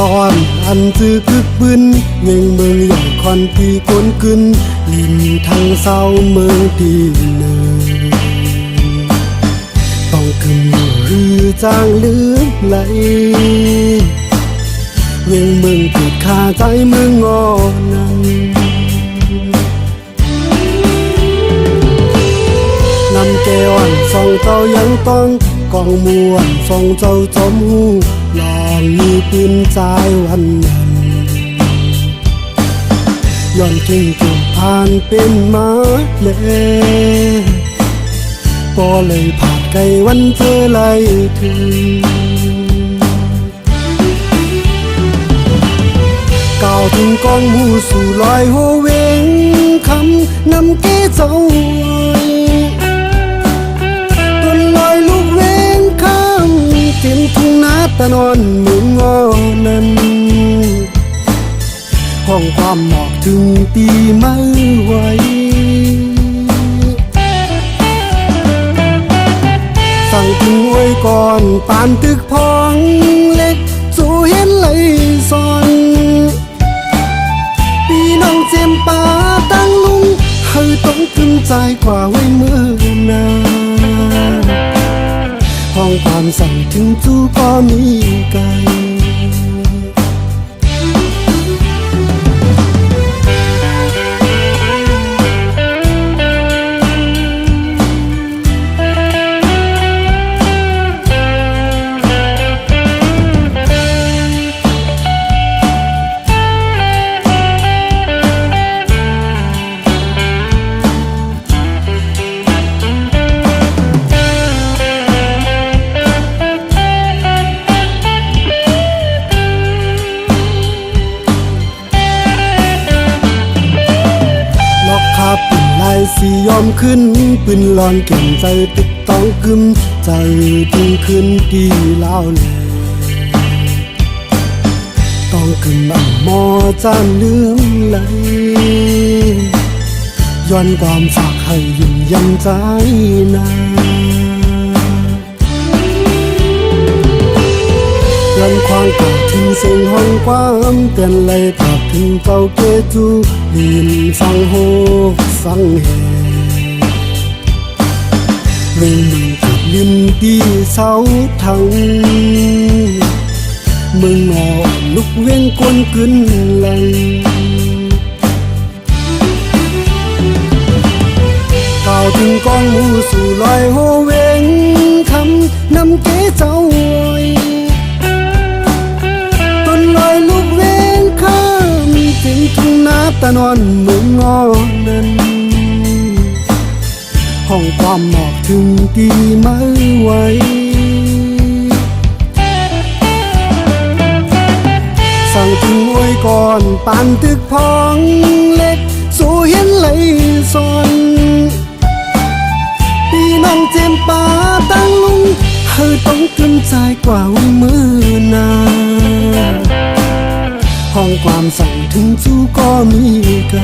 ร้อนอันจื้อคึกบึนเมืองเมืองใหญ่คอนตีก้นกึนลินทางเศร้าเมืองตีเนยต้องขึ้นหรือจางลืมไหลเวียงเมืองติดคาใจเมืองงอนั้นนำแก้วส่องเจ้ายังต้องกองมวนส่องเจ้าจอมหูลองมีปืนใจวันนั้นย้อนทิ้งจุดผ่านเป็นมาเลยก็เลยผ่านไกลวันเธอไล่ถึงก้าวถึงกองหูสู่ลอยโหเวงคำนำเก้เจ้าต้นลอยลูกเวงข้ามเต็มทุ่งนาตะนอนเมืองงอนั้นห้องความหมอกถึงตีไม่ไหวสั่งถึงไว้ก่อนปานตึกพองเล็กสู่เห็นไหลซอนพี่น้องเจมป่าตั้งลุงเฮาต้องขึ้นใจกว่าไว้เมื่อนาห้องความสั่งถึงจูก็มีไกลปืนลายสียอมขึ้นปืนลอนเก่งใจติดต้องกึมใจถึงขึ้นดีเล่าเลยต้องกึมอ่ำมอจานลืมไหลย้อนความฝากให้ยืนยันใจนาย้อนความกาดถึงเสียงห้องความเตือนไหลกาดถึงเจ้าเกจูลินฟังโฮฟังเฮเวงมึงติดลินดีเสาทังมึงงอลุกเว้งกวนกึนไหลก้าวถึงกองหูสู่ลอยโฮเวงคำนำเก๋เจ้าต้นลอยลุกเว้งข้ามถึงทุ่งนาตะนอนเมืองงอนั้นห้องความหมอกถึงตีไม่ไหวสั่งถึงไว้ก่อนปานตึกพองเล็กสู่เห็นไหลซอนพี่น้องเจมป่าตั้งลุงเฮาต้องกลุ้มใจกว่าไว้มือนาห้องความสั่งถึงจูก็มีไกล